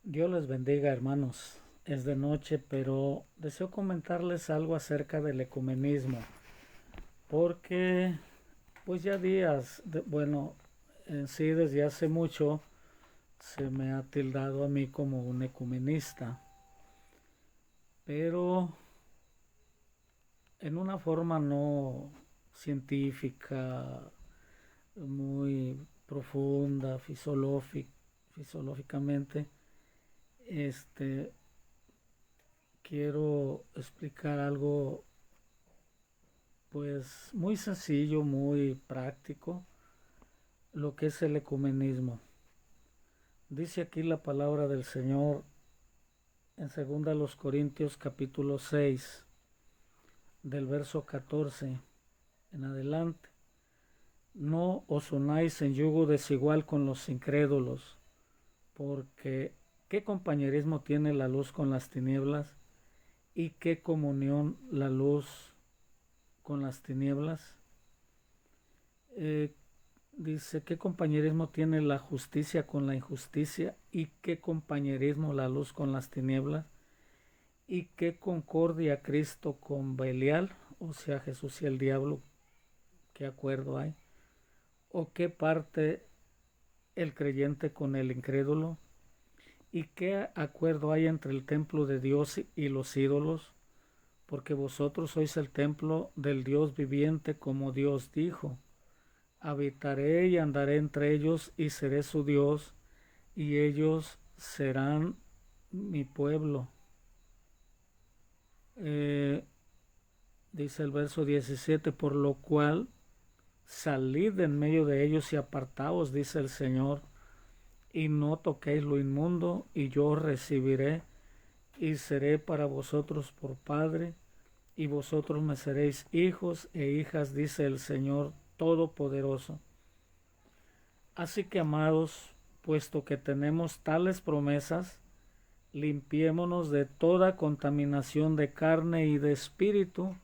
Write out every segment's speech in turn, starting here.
Dios les bendiga, hermanos. Es de noche, pero deseo comentarles algo acerca del ecumenismo, porque pues ya bueno, en sí desde hace mucho se me ha tildado a mí como un ecumenista, pero en una forma no científica, muy profunda, fisiológicamente. Este, quiero explicar algo pues muy sencillo, muy práctico, lo que es el ecumenismo. Dice aquí la palabra del Señor en 2 Corintios capítulo 6, del verso 14 en adelante. No os unáis en yugo desigual con los incrédulos, porque ¿qué compañerismo tiene la luz con las tinieblas? ¿Y qué comunión la luz con las tinieblas? Eh, Dice, ¿qué compañerismo tiene la justicia con la injusticia? ¿Y qué compañerismo la luz con las tinieblas? ¿Y qué concordia Cristo con Belial? O sea, Jesús y el diablo, ¿qué acuerdo hay? ¿O qué parte el creyente con el incrédulo? ¿Y qué acuerdo hay entre el templo de Dios y los ídolos? Porque vosotros sois el templo del Dios viviente, como Dios dijo. Habitaré y andaré entre ellos y seré su Dios y ellos serán mi pueblo. Eh, Dice el verso 17, por lo cual salid en medio de ellos y apartaos, dice el Señor, y no toquéis lo inmundo, y yo os recibiré y seré para vosotros por Padre, y vosotros me seréis hijos e hijas, dice el Señor Todopoderoso. Así que, amados, puesto que tenemos tales promesas, limpiémonos de toda contaminación de carne y de espíritu,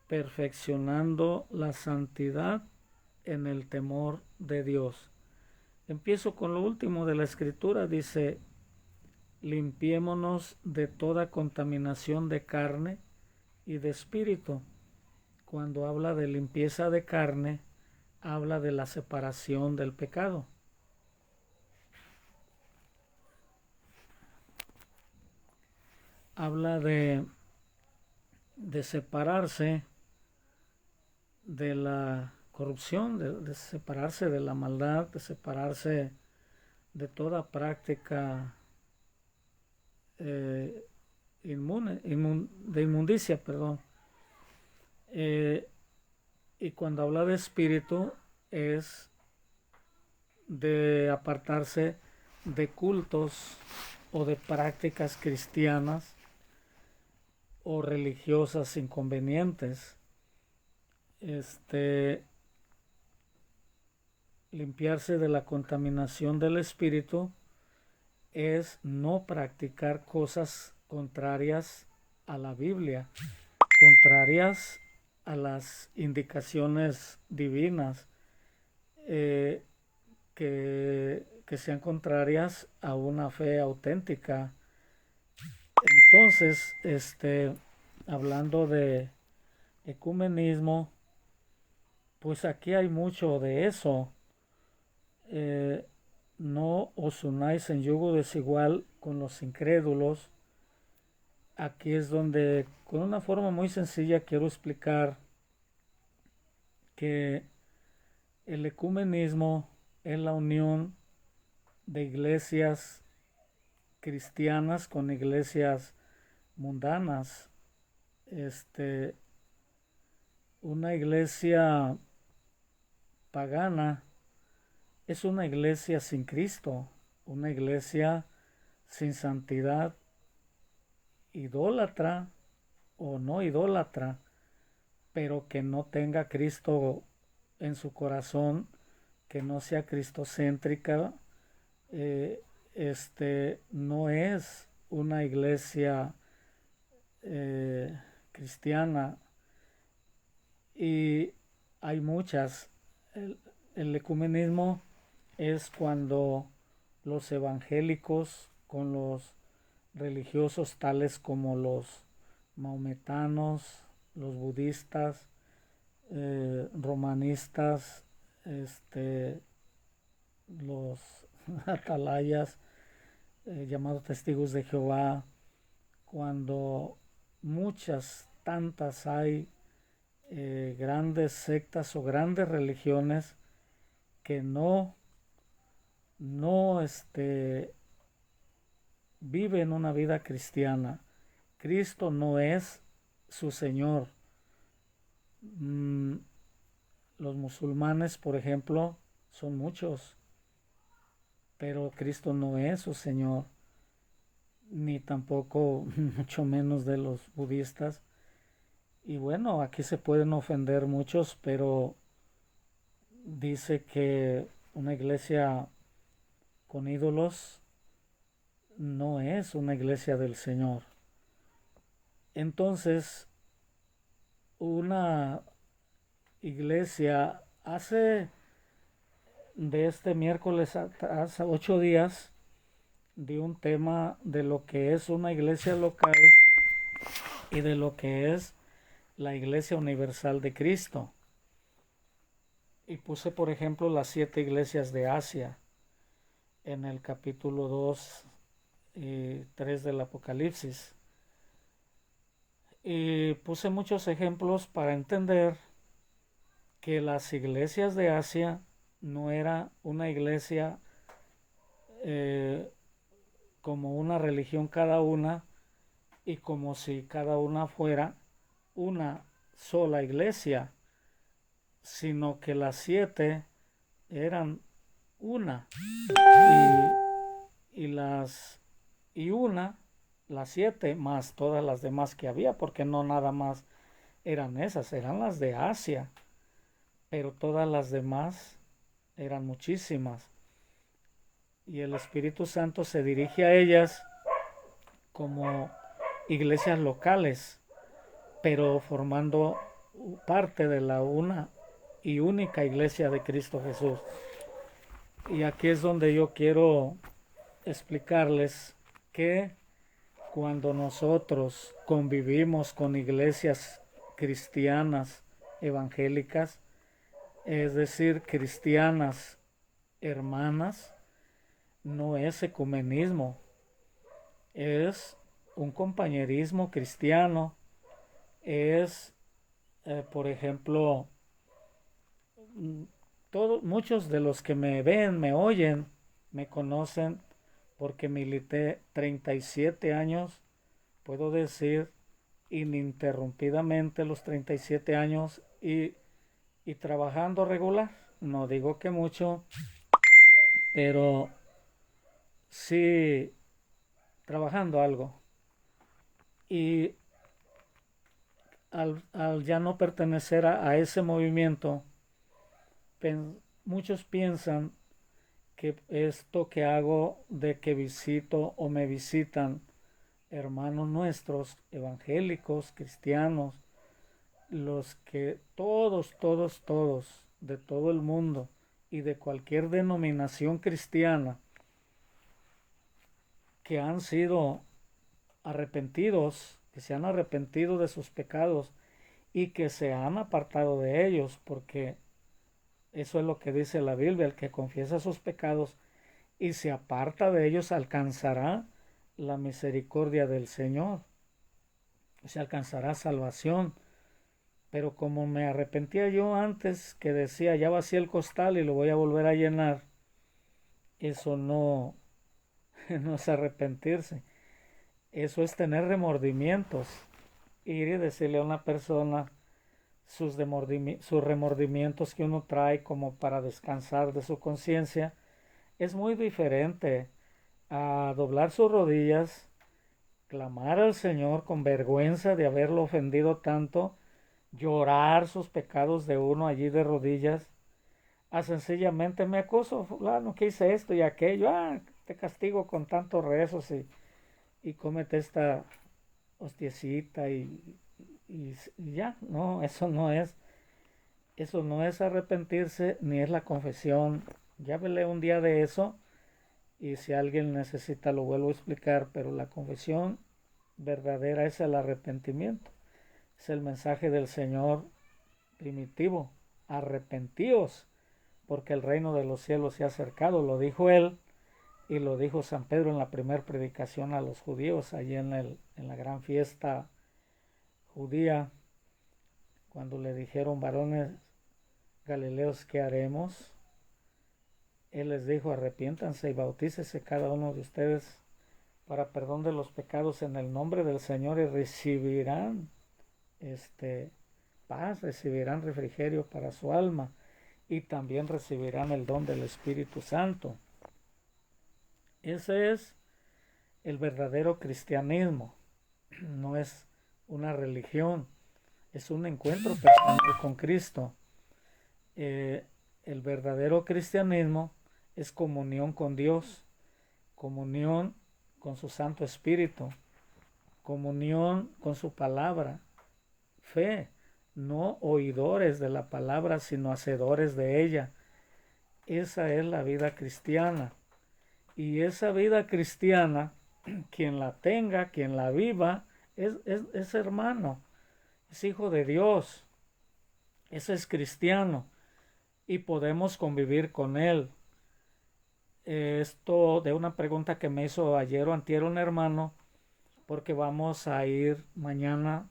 perfeccionando la santidad en el temor de Dios. Empiezo con lo último de la escritura, dice, limpiémonos de toda contaminación de carne y de espíritu. Cuando habla de limpieza de carne, habla de la separación del pecado. Habla de separarse de la corrupción, de separarse de la maldad, de separarse de toda práctica eh, de inmundicia, perdón. Eh, y cuando habla de espíritu es de apartarse de cultos o de prácticas cristianas o religiosas inconvenientes. Limpiarse de la contaminación del espíritu es no practicar cosas contrarias a la Biblia, contrarias a las indicaciones divinas, eh, que sean contrarias a una fe auténtica. Entonces, hablando de ecumenismo, pues aquí hay mucho de eso. Eh, no os unáis en yugo desigual con los incrédulos. Aquí es donde, con una forma muy sencilla, quiero explicar que el ecumenismo es la unión de iglesias cristianas con iglesias mundanas. Una iglesia pagana es una iglesia sin Cristo, una iglesia sin santidad, idólatra o no idólatra, pero que no tenga Cristo en su corazón, que no sea cristocéntrica, eh, no es una iglesia cristiana. Y hay muchas. El ecumenismo es cuando los evangélicos con los religiosos tales como los maometanos, los budistas, romanistas, los atalayas, llamados testigos de Jehová, cuando muchas, tantas hay grandes sectas o grandes religiones que no viven una vida cristiana. Cristo no es su Señor. Los musulmanes, por ejemplo, son muchos, pero Cristo no es su Señor, ni tampoco mucho menos de los budistas. Y bueno, aquí se pueden ofender muchos, pero dice que una iglesia con ídolos no es una iglesia del Señor. Entonces, una iglesia hace de este miércoles hace 8 días de un tema de lo que es una iglesia local y de lo que es la Iglesia Universal de Cristo. Y puse, por ejemplo, las 7 iglesias de Asia en el capítulo 2 y 3 del Apocalipsis. Y puse muchos ejemplos para entender que las iglesias de Asia no era una iglesia como una religión cada una y como si cada una fuera una sola iglesia, sino que las 7 eran una las 7 más todas las demás que había, porque no nada más eran esas, eran las de Asia, pero todas las demás eran muchísimas. Y el Espíritu Santo se dirige a ellas como iglesias locales, pero formando parte de la una y única iglesia de Cristo Jesús. Y aquí es donde yo quiero explicarles que cuando nosotros convivimos con iglesias cristianas evangélicas, es decir, cristianas hermanas, no es ecumenismo, es un compañerismo cristiano, es, por ejemplo, muchos de los que me ven, me oyen, me conocen porque milité 37 años, puedo decir ininterrumpidamente los 37 años y trabajando regular. No digo que mucho, pero sí trabajando algo. Y al ya no pertenecer a ese movimiento, muchos piensan que esto que hago de que visito o me visitan hermanos nuestros, evangélicos, cristianos, los que todos, de todo el mundo y de cualquier denominación cristiana que han sido arrepentidos, que se han arrepentido de sus pecados y que se han apartado de ellos, porque eso es lo que dice la Biblia: el que confiesa sus pecados y se aparta de ellos alcanzará la misericordia del Señor, se alcanzará salvación. Pero como me arrepentía yo antes, que decía ya vacié el costal y lo voy a volver a llenar, eso no no es arrepentirse, eso es tener remordimientos. Ir y decirle a una persona sus remordimientos que uno trae como para descansar de su conciencia es muy diferente a doblar sus rodillas, clamar al Señor con vergüenza de haberlo ofendido tanto, llorar sus pecados de uno allí de rodillas, a sencillamente me acuso, fulano, que hice esto y aquello, te castigo con tantos rezos y cómete esta hostiecita y ya. No, eso no es arrepentirse ni es la confesión. Ya hablé un día de eso y si alguien necesita lo vuelvo a explicar, pero la confesión verdadera es el arrepentimiento. Es el mensaje del Señor primitivo. Arrepentíos, porque el reino de los cielos se ha acercado. Lo dijo él y lo dijo San Pedro en la primera predicación a los judíos, allí en la gran fiesta judía, cuando le dijeron: varones Galileos, ¿qué haremos? Él les dijo: arrepiéntanse y bautícese cada uno de ustedes para perdón de los pecados en el nombre del Señor, y recibirán paz, recibirán refrigerio para su alma, y también recibirán el don del Espíritu Santo. Ese es el verdadero cristianismo. No es una religión, es un encuentro personal con Cristo. El verdadero cristianismo es comunión con Dios, comunión con su Santo Espíritu, comunión con su palabra, fe, no oidores de la palabra, sino hacedores de ella. Esa es la vida cristiana. Y esa vida cristiana, quien la tenga, quien la viva, es hermano, es hijo de Dios, ese es cristiano y podemos convivir con él. Esto de una pregunta que me hizo ayer o antier un hermano, porque vamos a ir mañana,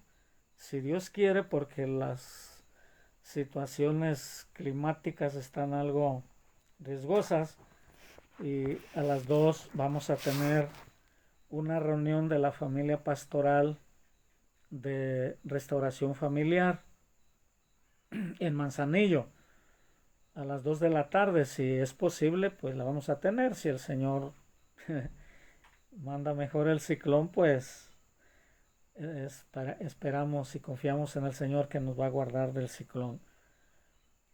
si Dios quiere, porque las situaciones climáticas están algo riesgosas, y a las 2 vamos a tener una reunión de la familia pastoral de restauración familiar en Manzanillo a las 2 de la tarde. Si es posible, pues la vamos a tener. Si el Señor manda mejor el ciclón, pues esperamos y confiamos en el Señor que nos va a guardar del ciclón.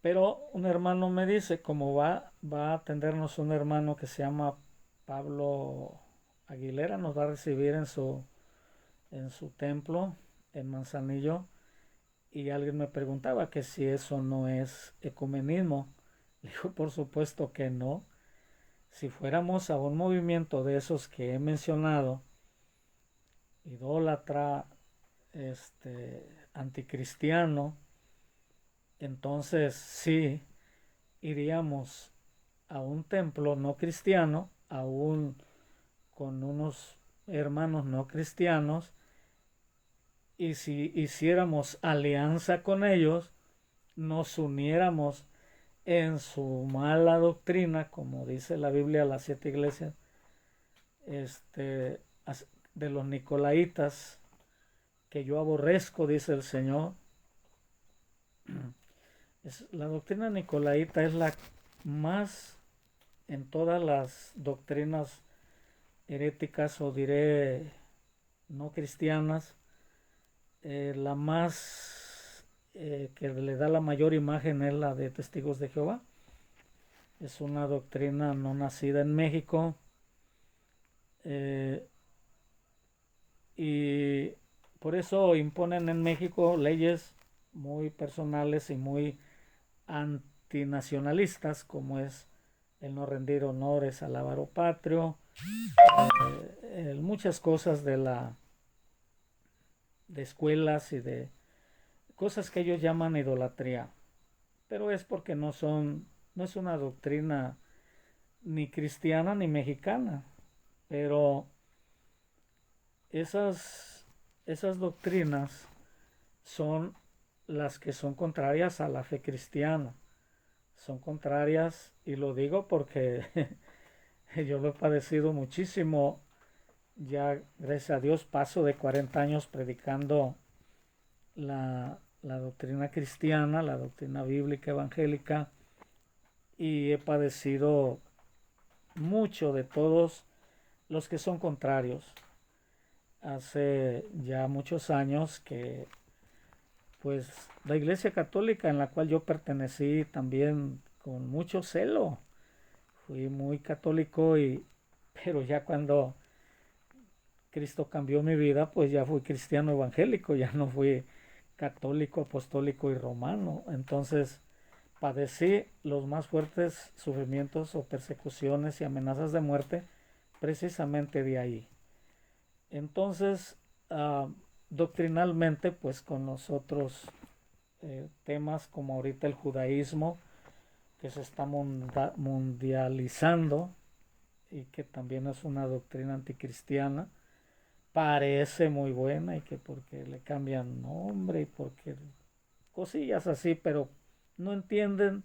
Pero un hermano me dice, como va a atendernos un hermano que se llama Pablo Aguilera, nos va a recibir en su templo en Manzanillo, y alguien me preguntaba que si eso no es ecumenismo. Le digo, por supuesto que no. Si fuéramos a un movimiento de esos que he mencionado, idólatra, anticristiano, entonces sí iríamos a un templo no cristiano, aún con unos hermanos no cristianos, y si hiciéramos alianza con ellos, nos uniéramos en su mala doctrina, como dice la Biblia, las 7 iglesias de los nicolaitas, que yo aborrezco, dice el Señor. La doctrina nicolaita es la más, en todas las doctrinas heréticas, o diré no cristianas, la más que le da la mayor imagen es la de Testigos de Jehová. Es una doctrina no nacida en México, y por eso imponen en México leyes muy personales y muy antinacionalistas, como es el no rendir honores al avaro patrio, muchas cosas de escuelas y de cosas que ellos llaman idolatría, pero es porque no es una doctrina ni cristiana ni mexicana. Pero esas doctrinas son las que son contrarias a la fe cristiana, son contrarias, y lo digo porque yo lo he padecido muchísimo. Ya, gracias a Dios, paso de 40 años predicando la doctrina cristiana, la doctrina bíblica evangélica, y he padecido mucho de todos los que son contrarios. Hace ya muchos años que pues la Iglesia Católica, en la cual yo pertenecí también con mucho celo, fui muy católico, pero ya cuando Cristo cambió mi vida, pues ya fui cristiano evangélico, ya no fui católico, apostólico y romano. Entonces padecí los más fuertes sufrimientos o persecuciones y amenazas de muerte precisamente de ahí. Entonces, doctrinalmente, pues con los otros temas como ahorita el judaísmo, que se está mundializando y que también es una doctrina anticristiana, parece muy buena y que porque le cambian nombre y porque cosillas así, pero no entienden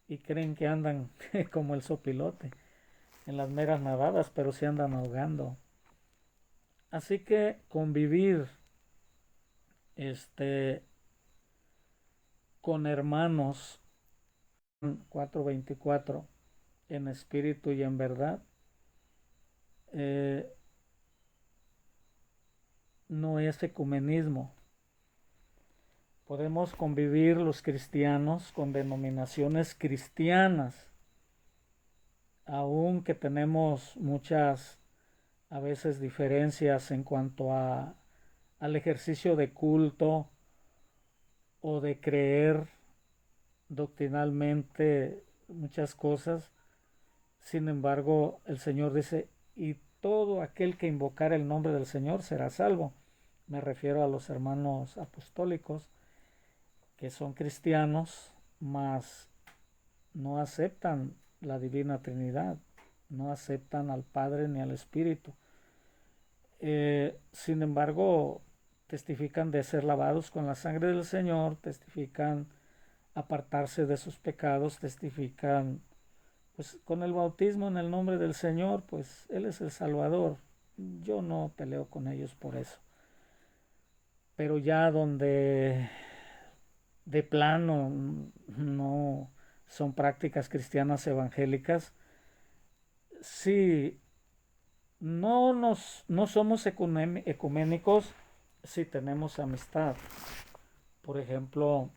y creen que andan como el sopilote en las meras nadadas, pero se andan ahogando. Así que convivir con hermanos 4:24 en espíritu y en verdad eh, no es ecumenismo. Podemos convivir los cristianos con denominaciones cristianas, aunque tenemos muchas a veces diferencias en cuanto al ejercicio de culto o de creer doctrinalmente muchas cosas. Sin embargo, el Señor dice, y todo aquel que invocar el nombre del Señor será salvo. Me refiero a los hermanos apostólicos que son cristianos, mas no aceptan la divina Trinidad, no aceptan al Padre ni al Espíritu. Sin embargo, testifican de ser lavados con la sangre del Señor, testifican apartarse de sus pecados, testifican pues con el bautismo en el nombre del Señor, pues Él es el Salvador. Yo no peleo con ellos por eso. Pero ya donde de plano no son prácticas cristianas evangélicas, sí, no somos ecuménicos si tenemos amistad. Por ejemplo,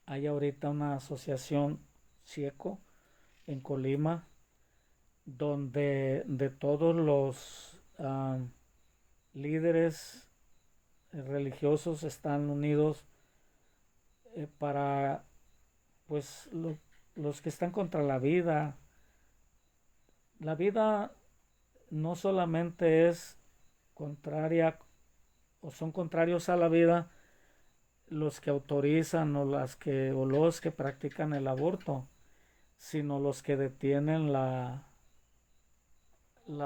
hay ahorita una asociación CIECO en Colima, donde de todos los líderes religiosos están unidos para pues los que están contra la vida. La vida no solamente es contraria o son contrarios a la vida los que autorizan o los que practican el aborto, sino los que detienen la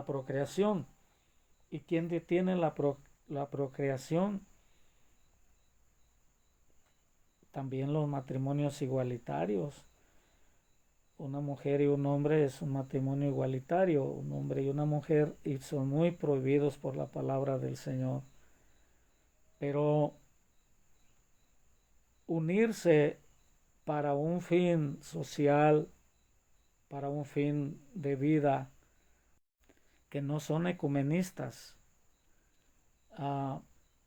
procreación. ¿Y quién detiene la procreación? También los matrimonios igualitarios. Una mujer y un hombre es un matrimonio igualitario, un hombre y una mujer, y son muy prohibidos por la palabra del Señor. Pero unirse para un fin social, para un fin de vida, que no son ecumenistas,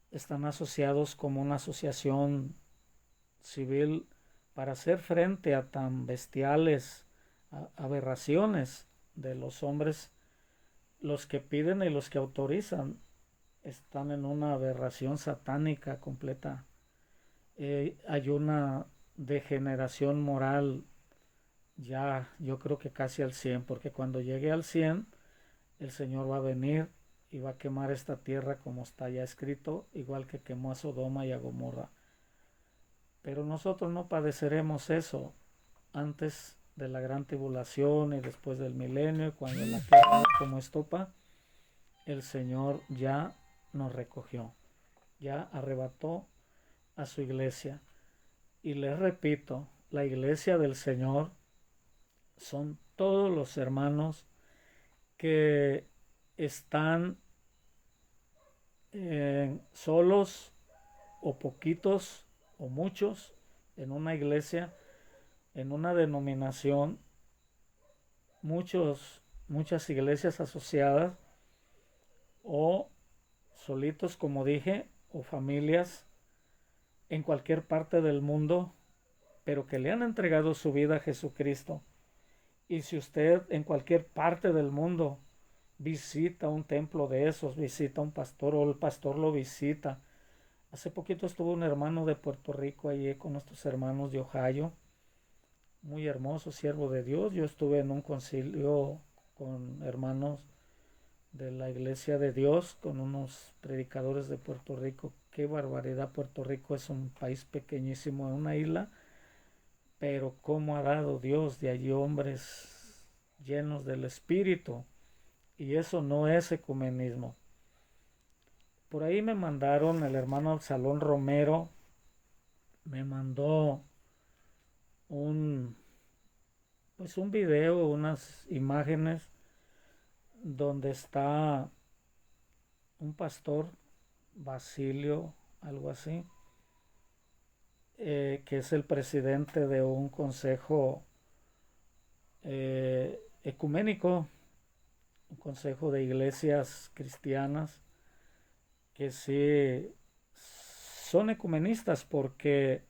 están asociados como una asociación civil para hacer frente a tan bestiales aberraciones de los hombres. Los que piden y los que autorizan están en una aberración satánica completa. Hay una degeneración moral ya, yo creo que casi al 100, porque cuando llegue al 100 el Señor va a venir y va a quemar esta tierra como está ya escrito, igual que quemó a Sodoma y a Gomorra. Pero nosotros no padeceremos eso antes de la gran tribulación y después del milenio, y cuando la tierra como estopa, el Señor ya nos recogió, ya arrebató a su iglesia. Y les repito, la iglesia del Señor son todos los hermanos que están solos o poquitos o muchos en una iglesia, en una denominación, muchas iglesias asociadas o solitos, como dije, o familias en cualquier parte del mundo, pero que le han entregado su vida a Jesucristo. Y si usted en cualquier parte del mundo visita un templo de esos, visita un pastor o el pastor lo visita. Hace poquito estuvo un hermano de Puerto Rico allí con nuestros hermanos de Ohio muy hermoso, siervo de Dios. Yo estuve en un concilio con hermanos de la Iglesia de Dios, con unos predicadores de Puerto Rico. Qué barbaridad, Puerto Rico es un país pequeñísimo, una isla, pero cómo ha dado Dios de allí hombres llenos del Espíritu. Y eso no es ecumenismo. Por ahí me mandaron el hermano Absalón Romero, me mandó un, pues un video, unas imágenes donde está un pastor, Basilio, algo así, que es el presidente de un consejo ecuménico, un consejo de iglesias cristianas que sí son ecumenistas porque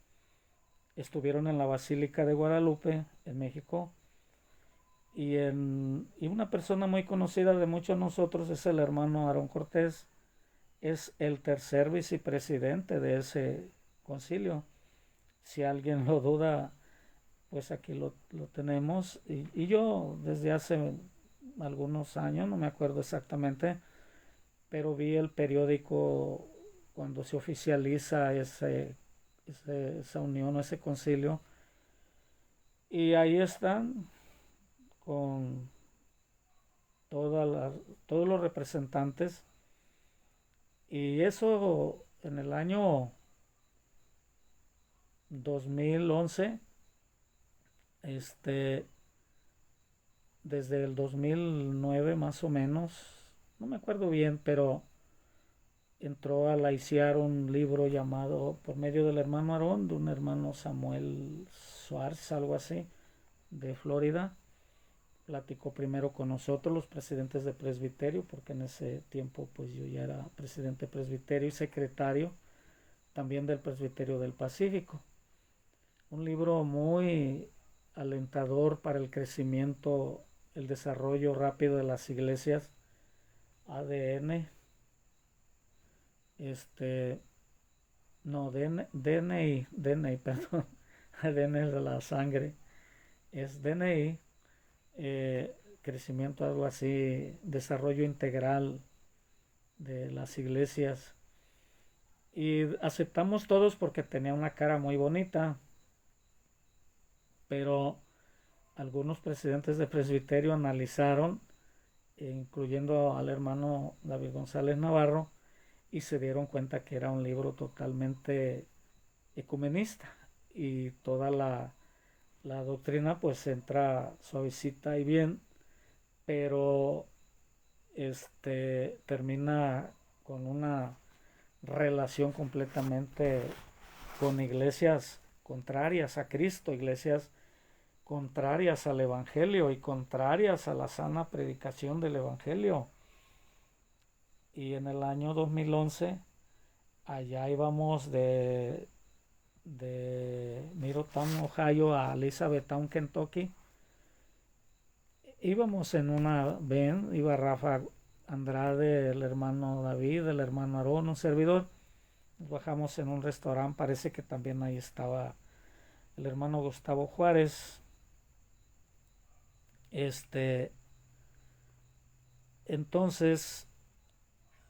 estuvieron en la Basílica de Guadalupe, en México, y una persona muy conocida de muchos de nosotros es el hermano Aarón Cortés, es el tercer vicepresidente de ese concilio. Si alguien lo duda, pues aquí lo tenemos. Y yo desde hace algunos años, no me acuerdo exactamente, pero vi el periódico cuando se oficializa esa unión o ese concilio. Y ahí están con todos los representantes. Y eso en el año 2011, desde el 2009 más o menos, no me acuerdo bien, pero entró a laiciar un libro llamado, por medio del hermano Aarón, de un hermano Samuel Suárez, algo así, de Florida. Platicó primero con nosotros, los presidentes de presbiterio, porque en ese tiempo pues yo ya era presidente de presbiterio y secretario también del presbiterio del Pacífico. Un libro muy alentador para el crecimiento, el desarrollo rápido de las iglesias, ADN, no, DNI, perdón, ADN de la sangre, es DNI, crecimiento, algo así, desarrollo integral de las iglesias. Y aceptamos todos porque tenía una cara muy bonita, pero algunos presidentes de presbiterio analizaron, incluyendo al hermano David González Navarro, y se dieron cuenta que era un libro totalmente ecumenista y toda la doctrina pues entra suavecita y bien, pero termina con una relación completamente con iglesias contrarias a Cristo, iglesias contrarias al Evangelio y contrarias a la sana predicación del Evangelio. Y en el año 2011, allá íbamos de Middletown, Ohio a Elizabethtown, Kentucky. Íbamos en una ven, iba Rafa Andrade, el hermano David, el hermano Aarón, un servidor. Nos bajamos en un restaurante, parece que también ahí estaba el hermano Gustavo Juárez. Entonces,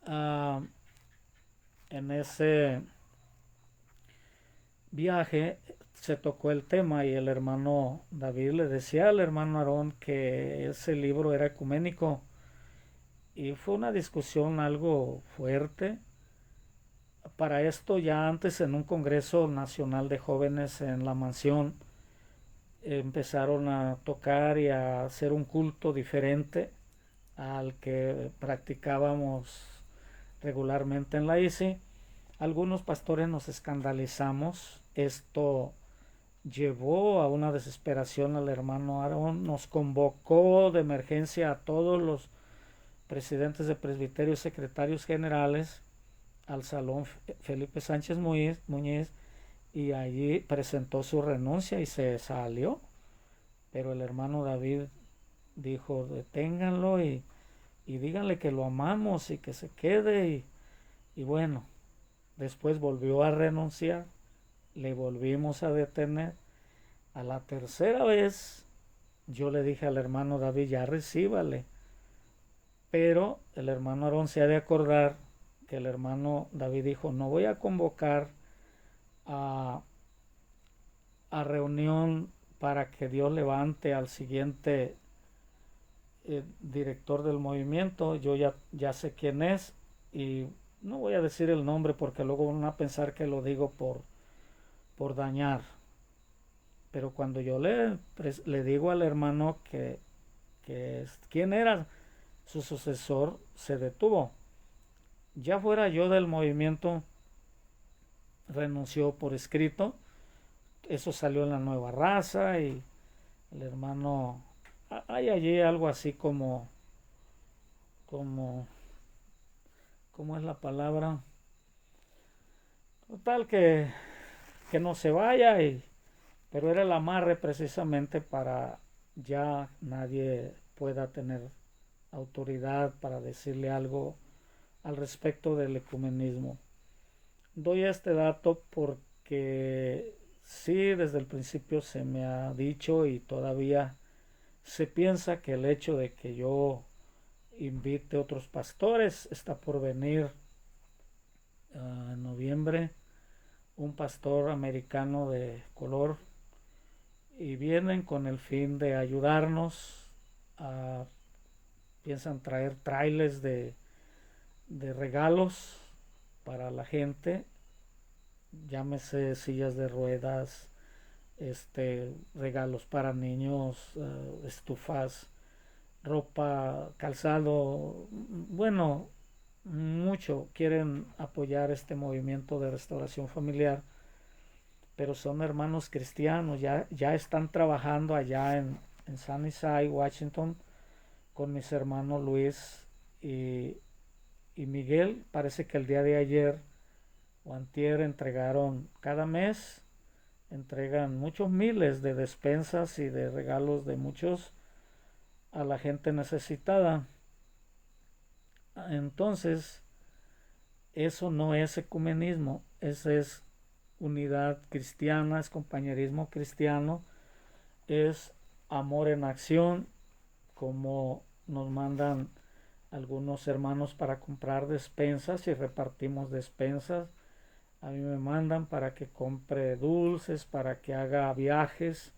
en ese viaje se tocó el tema y el hermano David le decía al hermano Aarón que ese libro era ecuménico y fue una discusión algo fuerte. Para esto ya antes en un Congreso Nacional de Jóvenes en la Mansión empezaron a tocar y a hacer un culto diferente al que practicábamos regularmente en la ICI. Algunos pastores nos escandalizamos. Esto llevó a una desesperación al hermano Aarón. Nos convocó de emergencia a todos los presidentes de presbiterio y secretarios generales al salón Felipe Sánchez Muñiz y allí presentó su renuncia y se salió. Pero el hermano David dijo, deténganlo y díganle que lo amamos y que se quede. Y bueno, después volvió a renunciar, le volvimos a detener A la tercera vez yo le dije al hermano David, ya recíbale. Pero el hermano Aarón se ha de acordar que el hermano David dijo, no voy a convocar a, a reunión para que Dios levante al siguiente director del movimiento. Yo ya sé quién es y no voy a decir el nombre porque luego van a pensar que lo digo por dañar. Pero cuando yo le digo al hermano que quién era su sucesor, se detuvo. Ya fuera yo del movimiento, renunció por escrito. Eso salió en la Nueva Raza y el hermano, hay allí algo así como, ¿cómo es la palabra? Total que no se vaya, pero era el amarre precisamente para ya nadie pueda tener autoridad para decirle algo al respecto del ecumenismo. Doy este dato porque sí, desde el principio se me ha dicho y todavía se piensa que el hecho de que yo invite a otros pastores está por venir en noviembre un pastor americano de color y vienen con el fin de ayudarnos. Piensan traer trailers de regalos para la gente, llámese sillas de ruedas, regalos para niños, estufas, ropa, calzado, bueno, mucho quieren apoyar este movimiento de restauración familiar, pero son hermanos cristianos, ya están trabajando allá en Sunnyside, Washington, con mis hermanos Luis y Miguel. Parece que el día de ayer o antier entregaron, cada mes entregan muchos miles de despensas y de regalos de muchos a la gente necesitada. Entonces, eso no es ecumenismo, eso es unidad cristiana, es compañerismo cristiano, es amor en acción, como nos mandan algunos hermanos para comprar despensas y repartimos despensas. A mí me mandan para que compre dulces, para que haga viajes,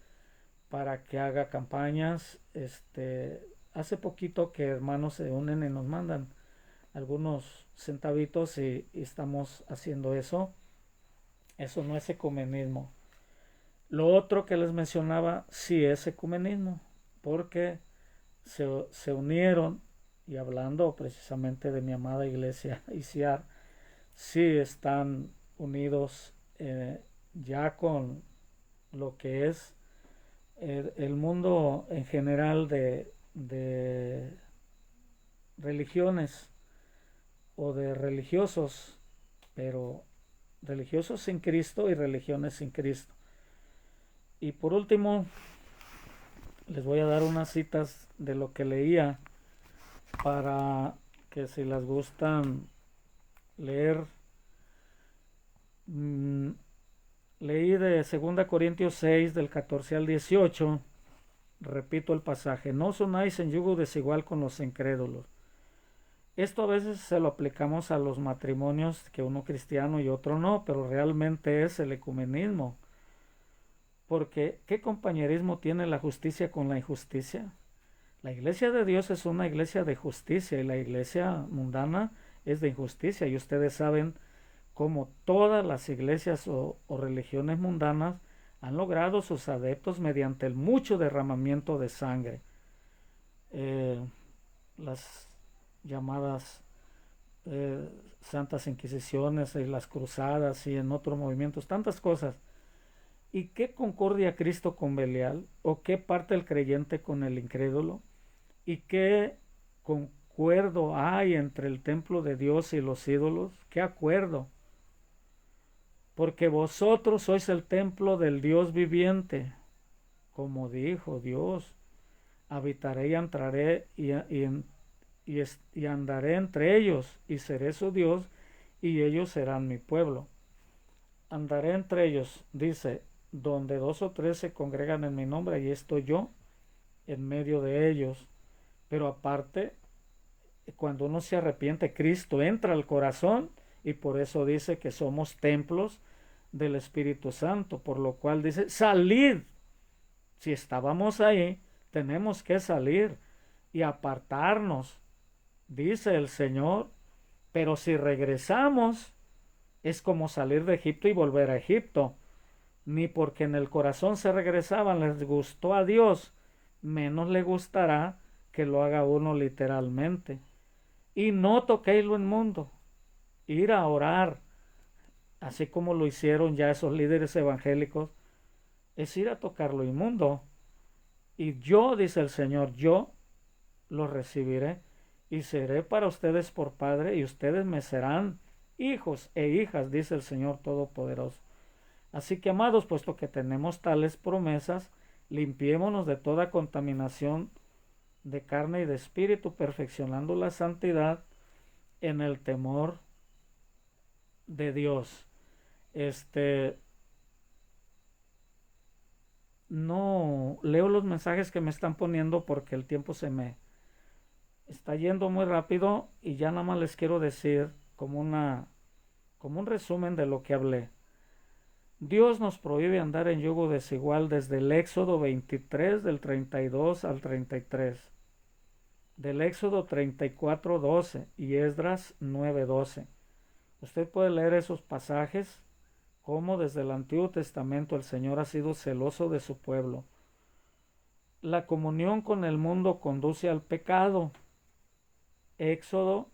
para que haga campañas. Hace poquito que hermanos se unen y nos mandan algunos centavitos y estamos haciendo eso. Eso no es ecumenismo. Lo otro que les mencionaba sí es ecumenismo, porque se unieron, y hablando precisamente de mi amada iglesia ICIAR, sí están unidos ya con lo que es el mundo en general de religiones o de religiosos, pero religiosos sin Cristo y religiones sin Cristo. Y por último, les voy a dar unas citas de lo que leía para que si las gustan leer. Leí de 2 Corintios 6 del 14 al 18. Repito el pasaje: no os unáis en yugo desigual con los incrédulos. Esto a veces se lo aplicamos a los matrimonios, que uno cristiano y otro no, pero realmente es el ecumenismo. Porque ¿qué compañerismo tiene la justicia con la injusticia? La iglesia de Dios es una iglesia de justicia y la iglesia mundana es de injusticia. Y ustedes saben cómo todas las iglesias o religiones mundanas han logrado sus adeptos mediante el mucho derramamiento de sangre. Las llamadas santas inquisiciones y las cruzadas y en otros movimientos, tantas cosas. ¿Y qué concordia Cristo con Belial? ¿O qué parte el creyente con el incrédulo? ¿Y qué concuerdo hay entre el templo de Dios y los ídolos? ¿Qué acuerdo? Porque vosotros sois el templo del Dios viviente, como dijo Dios: habitaré y entraré y andaré entre ellos, y seré su Dios, y ellos serán mi pueblo. Andaré entre ellos, dice, donde 2 o 3 se congregan en mi nombre, ahí estoy yo en medio de ellos. Pero aparte, cuando uno se arrepiente, Cristo entra al corazón y por eso dice que somos templos del Espíritu Santo, por lo cual dice, salid. Si estábamos ahí, tenemos que salir y apartarnos, dice el Señor. Pero si regresamos, es como salir de Egipto y volver a Egipto. Ni porque en el corazón se regresaban les gustó a Dios, menos le gustará que lo haga uno literalmente. Y no toquéis lo inmundo. Ir a orar, así como lo hicieron ya esos líderes evangélicos, es ir a tocar lo inmundo. Y yo, dice el Señor, yo los recibiré y seré para ustedes por padre y ustedes me serán hijos e hijas, dice el Señor Todopoderoso. Así que, amados, puesto que tenemos tales promesas, limpiémonos de toda contaminación de carne y de espíritu, perfeccionando la santidad en el temor de Dios. No leo los mensajes que me están poniendo porque el tiempo se me está yendo muy rápido y ya nada más les quiero decir como un resumen de lo que hablé. Dios nos prohíbe andar en yugo desigual desde el Éxodo 23 del 32 al 33, del Éxodo 34:12 y Esdras 9:12. Usted puede leer esos pasajes, cómo desde el Antiguo Testamento el Señor ha sido celoso de su pueblo. La comunión con el mundo conduce al pecado. Éxodo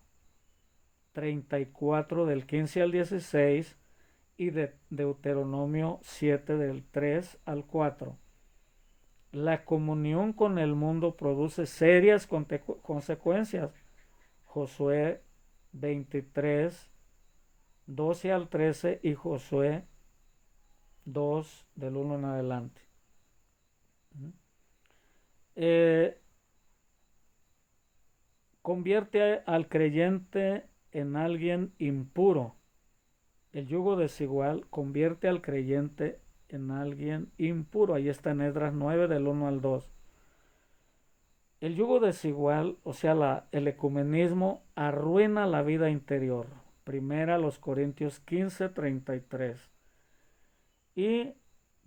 34 del 15 al 16 y de Deuteronomio 7 del 3 al 4. La comunión con el mundo produce serias consecuencias. Josué 23 12 al 13 y Josué 2 del 1 en adelante. Convierte al creyente en alguien impuro. El yugo desigual convierte al creyente en alguien impuro. Ahí está en Esdras 9 del 1 al 2. El yugo desigual, o sea, el ecumenismo, arruina la vida interior. Primera los Corintios 15:33. Y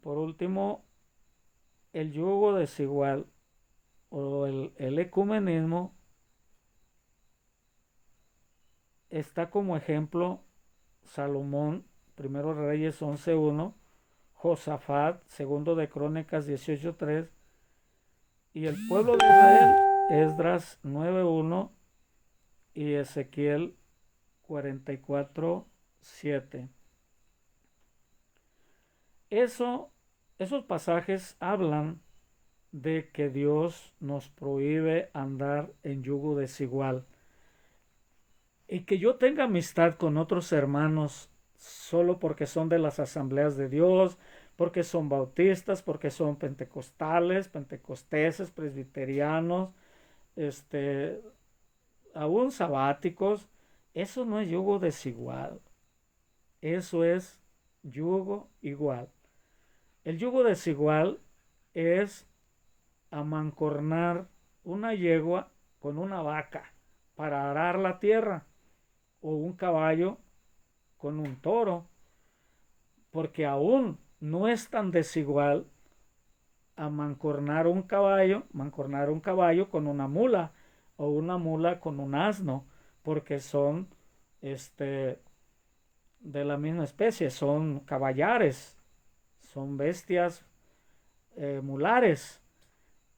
por último, el yugo desigual o el ecumenismo está como ejemplo Salomón, Primero Reyes 11:1, Josafat, Segundo de Crónicas 18:3 y el pueblo de Israel, Esdras 9:1 y Ezequiel 44:7. Esos pasajes hablan de que Dios nos prohíbe andar en yugo desigual. Y que yo tenga amistad con otros hermanos solo porque son de las asambleas de Dios, porque son bautistas, porque son pentecostales, pentecosteses, presbiterianos, aún sabáticos, eso no es yugo desigual, eso es yugo igual. El yugo desigual es amancornar una yegua con una vaca para arar la tierra, o un caballo con un toro, porque aún no es tan desigual mancornar un caballo con una mula o una mula con un asno, porque son de la misma especie, son caballares, son bestias mulares,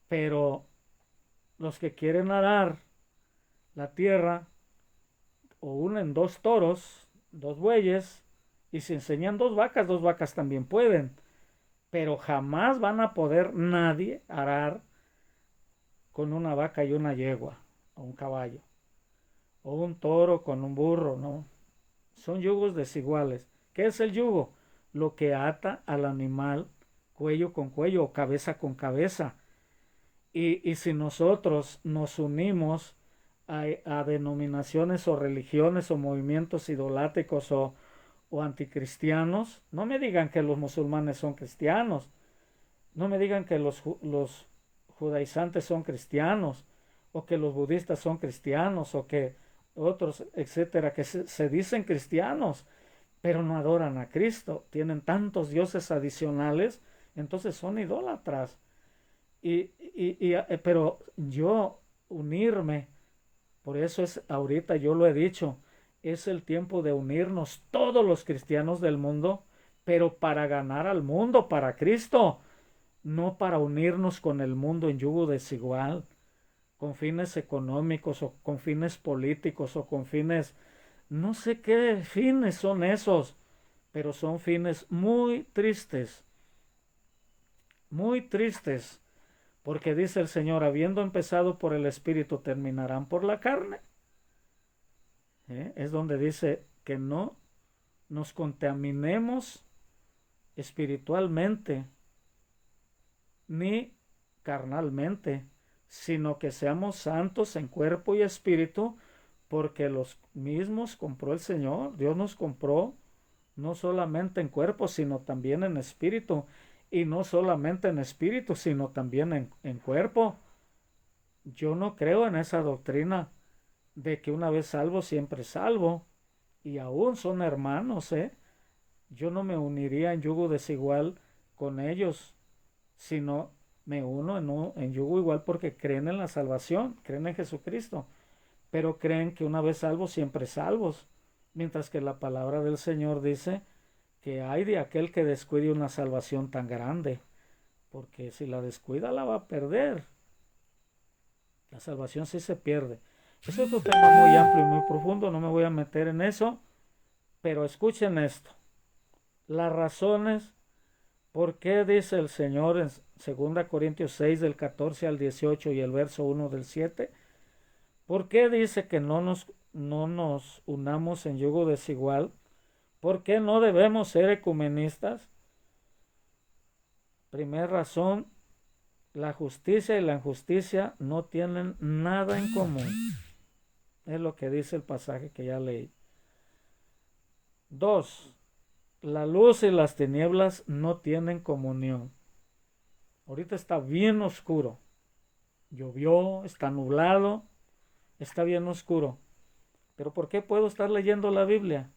pero los que quieren arar la tierra o unen 2 toros, 2 bueyes, y si enseñan 2 vacas también pueden, pero jamás van a poder nadie arar con una vaca y una yegua, o un caballo, o un toro con un burro, no. Son yugos desiguales. ¿Qué es el yugo? Lo que ata al animal cuello con cuello o cabeza con cabeza. Y si nosotros nos unimos a denominaciones o religiones o movimientos idolátricos o o anticristianos. No me digan que los musulmanes son cristianos. No me digan que los judaizantes son cristianos, o que los budistas son cristianos, o que otros, etcétera, que se dicen cristianos, pero no adoran a Cristo. Tienen tantos dioses adicionales, entonces son idólatras. Pero yo unirme, por eso es ahorita, yo lo he dicho, es el tiempo de unirnos todos los cristianos del mundo, pero para ganar al mundo, para Cristo, no para unirnos con el mundo en yugo desigual, con fines económicos o con fines políticos o con fines, no sé qué fines son esos, pero son fines muy tristes, porque dice el Señor, habiendo empezado por el Espíritu, terminarán por la carne. Es donde dice que no nos contaminemos espiritualmente ni carnalmente, sino que seamos santos en cuerpo y espíritu, porque los mismos compró el Señor. Dios nos compró no solamente en cuerpo, sino también en espíritu, y no solamente en espíritu, sino también en cuerpo. Yo no creo en esa doctrina de que una vez salvo, siempre salvo, y aún son hermanos, Yo no me uniría en yugo desigual con ellos, sino me uno en yugo igual porque creen en la salvación, creen en Jesucristo, pero creen que una vez salvos, siempre salvos, mientras que la palabra del Señor dice que hay de aquel que descuide una salvación tan grande, porque si la descuida la va a perder. La salvación sí se pierde. Es otro tema muy amplio y muy profundo, no me voy a meter en eso, pero escuchen esto. Las razones por qué dice el Señor en 2 Corintios 6 del 14 al 18 y el verso 1 del 7, ¿por qué dice que no nos unamos en yugo desigual? ¿Por qué no debemos ser ecumenistas? Primera razón, la justicia y la injusticia no tienen nada en común. Es lo que dice el pasaje que ya leí. 2. La luz y las tinieblas no tienen comunión. Ahorita está bien oscuro. Llovió, está nublado, está bien oscuro. ¿Pero por qué puedo estar leyendo la Biblia?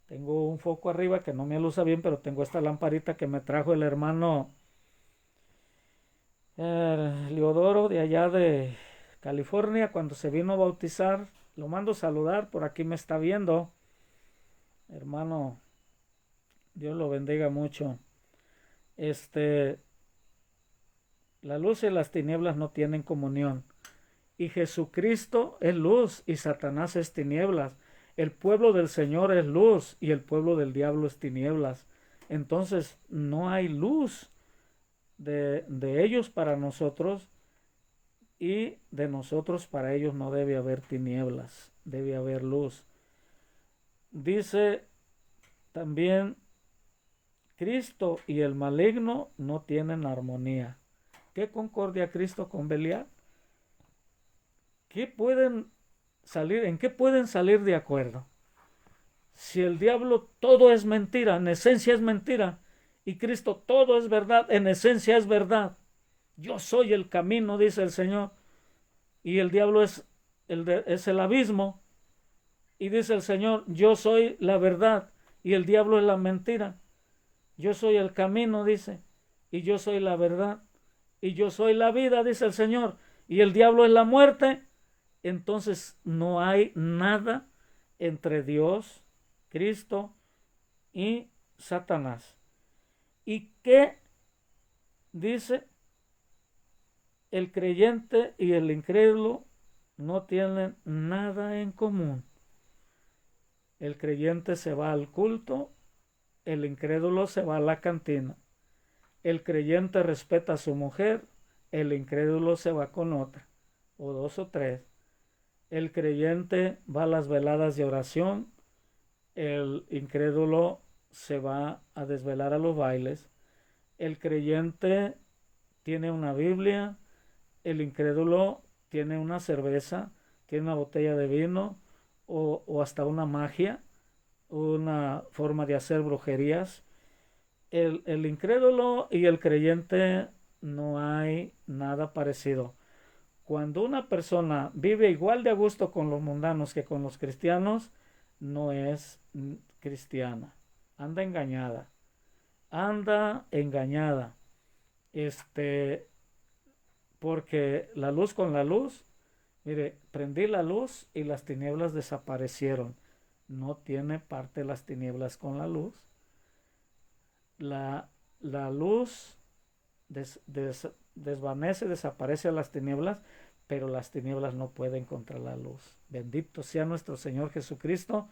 Tengo un foco arriba que no me alusa bien, pero tengo esta lamparita que me trajo el hermano Leodoro de allá de California cuando se vino a bautizar. Lo mando a saludar, por aquí me está viendo. Hermano, Dios lo bendiga mucho. La luz y las tinieblas no tienen comunión. Y Jesucristo es luz y Satanás es tinieblas. El pueblo del Señor es luz y el pueblo del diablo es tinieblas. Entonces no hay luz de ellos para nosotros y de nosotros para ellos no debe haber tinieblas, debe haber luz. Dice también, Cristo y el maligno no tienen armonía. ¿Qué concordia Cristo con Belial? ¿En qué pueden salir de acuerdo? Si el diablo todo es mentira, en esencia es mentira, y Cristo todo es verdad, en esencia es verdad. Yo soy el camino, dice el Señor, y el diablo es el abismo, y dice el Señor, yo soy la verdad, y el diablo es la mentira. Yo soy el camino, dice, y yo soy la verdad, y yo soy la vida, dice el Señor, y el diablo es la muerte. Entonces no hay nada entre Dios, Cristo y Satanás. ¿Y qué dice? El creyente y el incrédulo no tienen nada en común. El creyente se va al culto, el incrédulo se va a la cantina. El creyente respeta a su mujer, el incrédulo se va con otra, o dos o tres. El creyente va a las veladas de oración, el incrédulo se va a desvelar a los bailes. El creyente tiene una Biblia, el incrédulo tiene una cerveza, tiene una botella de vino o hasta una magia una forma de hacer brujerías. El incrédulo y el creyente no hay nada parecido. Cuando una persona vive igual de a gusto con los mundanos que con los cristianos, no es cristiana. Anda engañada. Anda engañada. Porque la luz con la luz, mire, prendí la luz y las tinieblas desaparecieron. No tiene parte las tinieblas con la luz. La luz desvanece, desaparece a las tinieblas, pero las tinieblas no pueden contra la luz. Bendito sea nuestro Señor Jesucristo.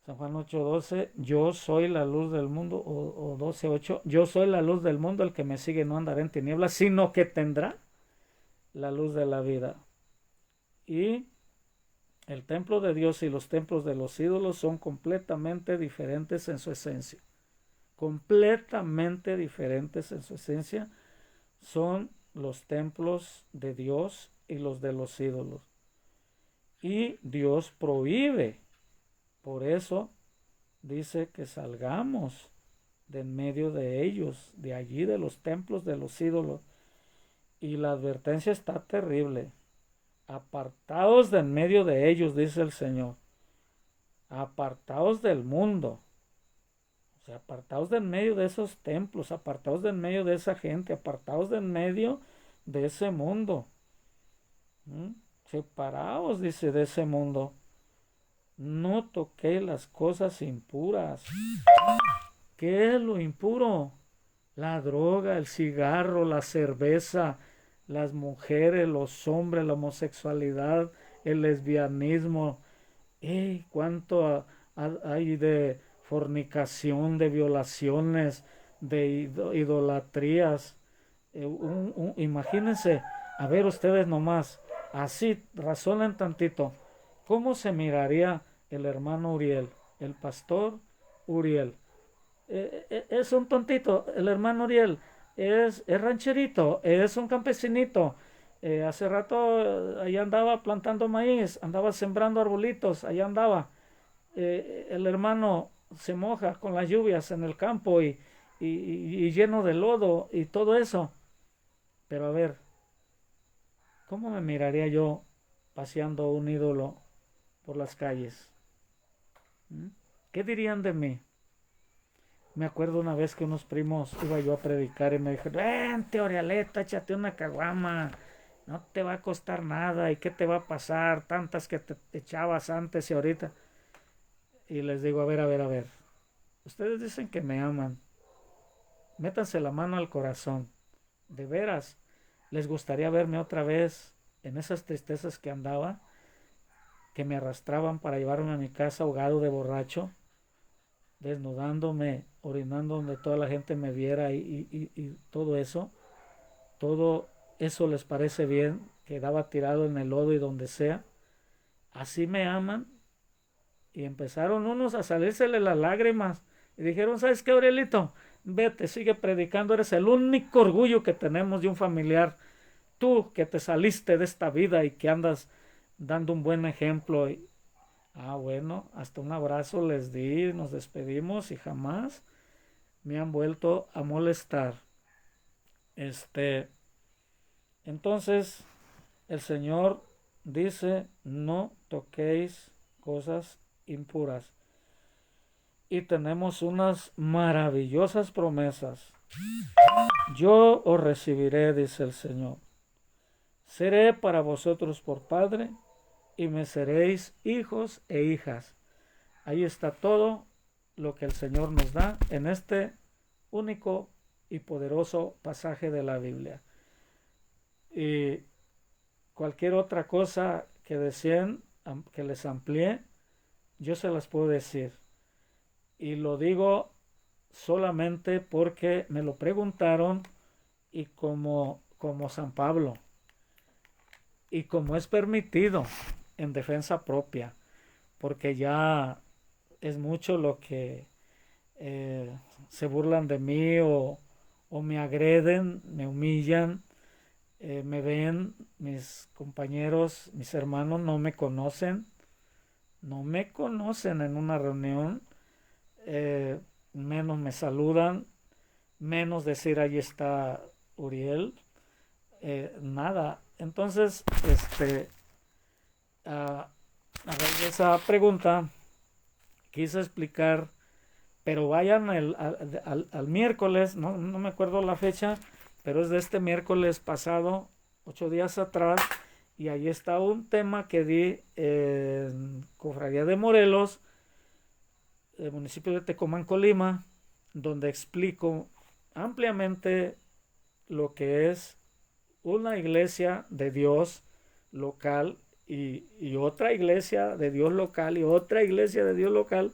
San Juan 8:12, yo soy la luz del mundo, o 12:8, yo soy la luz del mundo, el que me sigue no andará en tinieblas, sino que tendrá la luz de la vida. Y el templo de Dios y los templos de los ídolos son completamente diferentes en su esencia. Completamente diferentes en su esencia son los templos de Dios y los de los ídolos. Y Dios prohíbe, por eso dice que salgamos de en medio de ellos, de allí, de los templos de los ídolos. Y la advertencia está terrible. Apartaos de en medio de ellos, dice el Señor. Apartaos del mundo. O sea, apartaos de en medio de esos templos, apartaos de en medio de esa gente, apartaos de en medio de ese mundo. Separaos, dice, de ese mundo. No toquéis las cosas impuras. ¿Qué es lo impuro? La droga, el cigarro, la cerveza, las mujeres, los hombres, la homosexualidad, el lesbianismo. ¿Cuánto hay de fornicación, de violaciones, de idolatrías? Imagínense, a ver ustedes nomás, así razonen tantito, ¿cómo se miraría el hermano Uriel, el pastor Uriel? Es un tontito, el hermano Uriel, es rancherito, es un campesinito. Hace rato allá andaba plantando maíz, andaba sembrando arbolitos, allá andaba. El hermano se moja con las lluvias en el campo y lleno de lodo y todo eso. Pero a ver, ¿cómo me miraría yo paseando un ídolo por las calles? ¿Qué dirían de mí? Me acuerdo una vez que unos primos iba yo a predicar y me dijeron, vente Orialeta, échate una caguama, no te va a costar nada, ¿y qué te va a pasar? Tantas que te echabas antes y ahorita. Y les digo, a ver, ustedes dicen que me aman, métanse la mano al corazón, de veras, les gustaría verme otra vez en esas tristezas que andaba, que me arrastraban para llevarme a mi casa ahogado de borracho, desnudándome, orinando donde toda la gente me viera y todo eso les parece bien, quedaba tirado en el lodo y donde sea. Así me aman. Y empezaron unos a salírsele las lágrimas y dijeron, ¿sabes qué, Aurelito? Vete, sigue predicando, eres el único orgullo que tenemos de un familiar. Tú que te saliste de esta vida y que andas dando un buen ejemplo. Bueno, hasta un abrazo les di, nos despedimos y jamás me han vuelto a molestar. Entonces, el Señor dice, no toquéis cosas impuras. Y tenemos unas maravillosas promesas. Yo os recibiré, dice el Señor. Seré para vosotros por Padre y me seréis hijos e hijas. Ahí está todo lo que el Señor nos da en este único y poderoso pasaje de la Biblia. Y cualquier otra cosa que deseen que les amplíe, yo se las puedo decir. Y lo digo solamente porque me lo preguntaron y como San Pablo y como es permitido en defensa propia, porque ya es mucho lo que se burlan de mí o me agreden, me humillan, me ven, mis compañeros, mis hermanos no me conocen, no me conocen en una reunión, eh, menos me saludan, menos decir ahí está Uriel, nada. Entonces, a raíz de esa pregunta, quise explicar, pero vayan al miércoles, no me acuerdo la fecha, pero es de este miércoles pasado, 8 días atrás, y ahí está un tema que di en Cofradía de Morelos, el municipio de Tecomán, Colima, donde explico ampliamente lo que es una iglesia de Dios local y otra iglesia de Dios local y otra iglesia de Dios local,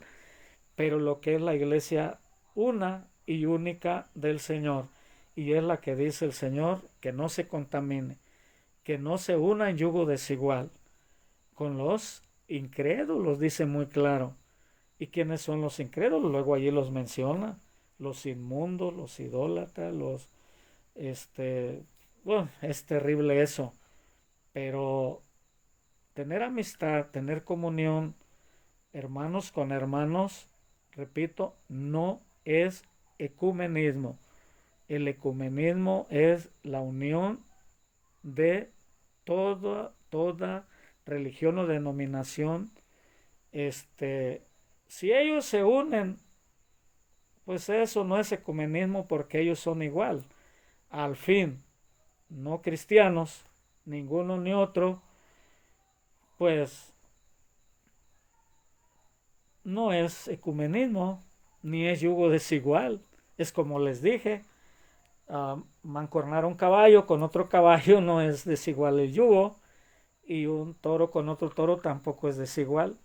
pero lo que es la iglesia una y única del Señor. Y es la que dice el Señor que no se contamine, que no se una en yugo desigual con los incrédulos, dice muy claro. ¿Y quiénes son los incrédulos? Luego allí los menciona, los inmundos, los idólatras, bueno, es terrible eso, pero tener amistad, tener comunión, hermanos con hermanos, repito, no es ecumenismo. El ecumenismo es la unión de toda religión o denominación. Si ellos se unen, pues eso no es ecumenismo porque ellos son igual. Al fin, no cristianos, ninguno ni otro, pues no es ecumenismo, ni es yugo desigual. Es como les dije, mancornar un caballo con otro caballo no es desigual el yugo, y un toro con otro toro tampoco es desigual.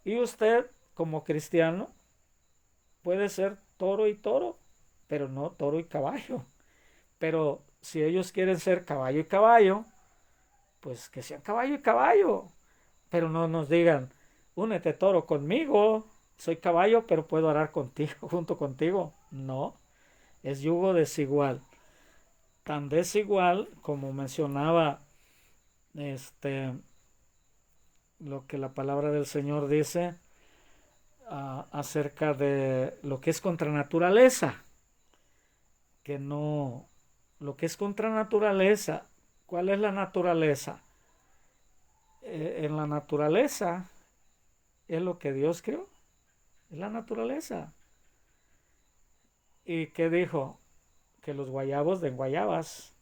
Y usted, como cristiano, puede ser toro y toro, pero no toro y caballo. Pero si ellos quieren ser caballo y caballo, pues que sean caballo y caballo. Pero no nos digan, únete toro conmigo, soy caballo, pero puedo arar contigo, junto contigo. No, es yugo desigual. Tan desigual como mencionaba lo que la palabra del Señor dice acerca de lo que es contra naturaleza, que no, lo que es contra naturaleza. ¿Cuál es la naturaleza? En la naturaleza es lo que Dios creó, es la naturaleza. ¿Y qué dijo? Que los guayabos den guayabas,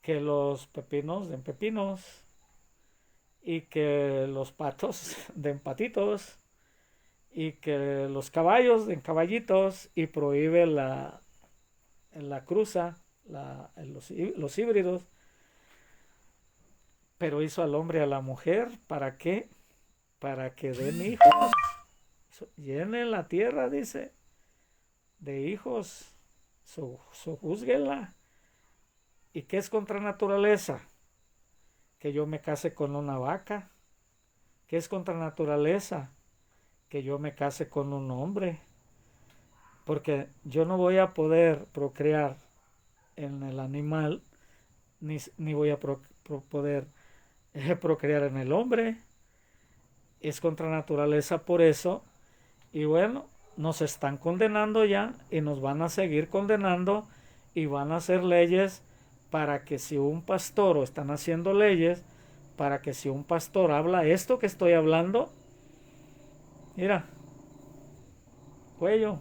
que los pepinos den pepinos, y que los patos den patitos, y que los caballos den caballitos, y prohíbe la cruza, los híbridos. Pero hizo al hombre y a la mujer, ¿para qué? Para que den hijos. Llenen la tierra, dice, de hijos. Sojúzguenla. ¿Y qué es contra naturaleza? Que yo me case con una vaca. ¿Qué es contra naturaleza? Que yo me case con un hombre. Porque yo no voy a poder procrear en el animal, ni voy a poder procrear en el hombre. Es contra naturaleza por eso. Y bueno, nos están condenando ya y nos van a seguir condenando y van a hacer leyes para que si un pastor, o están haciendo leyes para que si un pastor habla esto que estoy hablando, mira, cuello,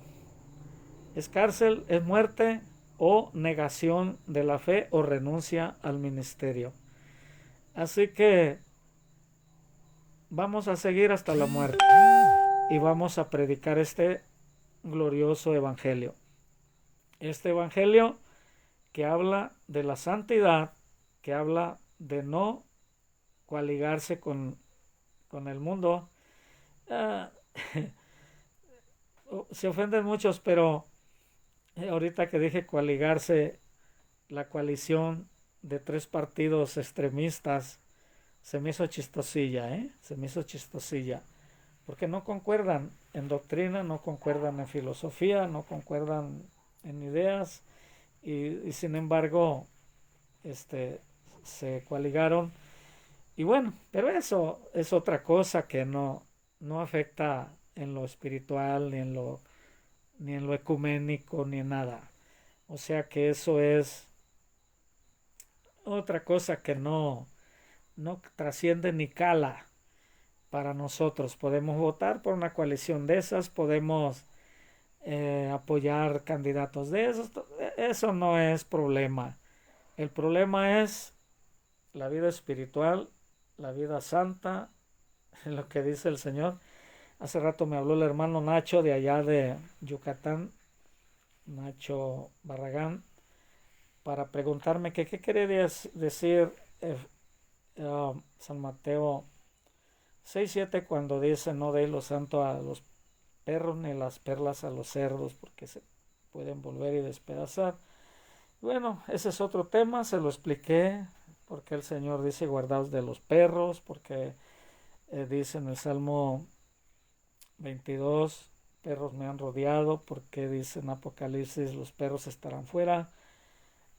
es cárcel, es muerte o negación de la fe o renuncia al ministerio. Así que vamos a seguir hasta la muerte y vamos a predicar este glorioso evangelio. Este evangelio que habla de la santidad, que habla de no coaligarse con el mundo. Se ofenden muchos, pero ahorita que dije coaligarse, la coalición de 3 partidos extremistas, se me hizo chistosilla, se me hizo chistosilla, porque no concuerdan en doctrina, no concuerdan en filosofía, no concuerdan en ideas, y sin embargo se coaligaron. Y bueno, pero eso es otra cosa que no afecta en lo espiritual, ni en lo ecuménico, ni en nada. O sea que eso es otra cosa que no trasciende ni cala para nosotros. Podemos votar por una coalición de esas, podemos apoyar candidatos de esos. Eso no es problema. El problema es la vida espiritual, la vida santa, en lo que dice el Señor. Hace rato me habló el hermano Nacho de allá de Yucatán, Nacho Barragán, para preguntarme que qué quiere decir San Mateo 6:7 cuando dice no deis lo santo a los perros ni las perlas a los cerdos porque se pueden volver y despedazar. Bueno, ese es otro tema, se lo expliqué, porque el Señor dice guardaos de los perros, porque dice en el Salmo 22, perros me han rodeado, porque dice en Apocalipsis los perros estarán fuera.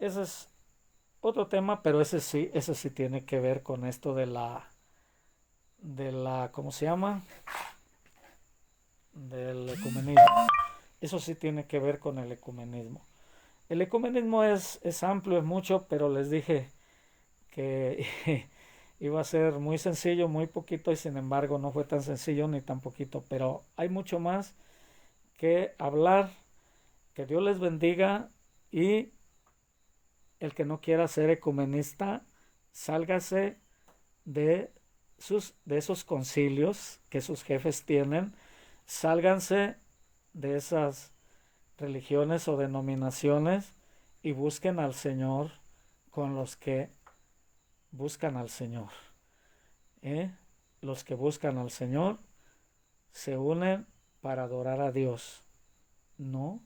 Ese es otro tema, pero ese sí tiene que ver con esto ¿cómo se llama? Del ecumenismo. Eso sí tiene que ver con el ecumenismo. El ecumenismo es amplio, es mucho, pero les dije que iba a ser muy sencillo, muy poquito, y sin embargo no fue tan sencillo ni tan poquito, pero hay mucho más que hablar. Que Dios les bendiga, y el que no quiera ser ecumenista, sálgase de de esos concilios que sus jefes tienen, sálganse de esas religiones o denominaciones y busquen al Señor con los que buscan al Señor. ¿Eh? Los que buscan al Señor se unen para adorar a Dios, no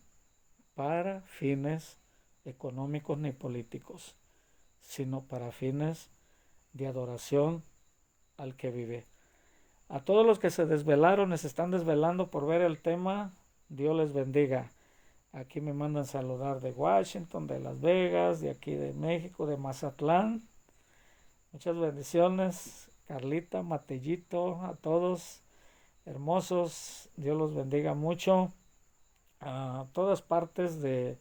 para fines económicos ni políticos, sino para fines de adoración al que vive. A todos los que se desvelaron y se están desvelando por ver el tema, Dios les bendiga. Aquí me mandan saludar de Washington, de Las Vegas, de aquí de México, de Mazatlán. Muchas bendiciones, Carlita, Matellito, a todos hermosos. Dios los bendiga mucho. A todas partes de,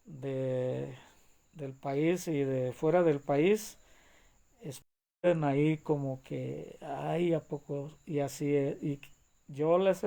del país y de fuera del país. Esperen ahí como que, ay, ¿a poco? Y así, y yo les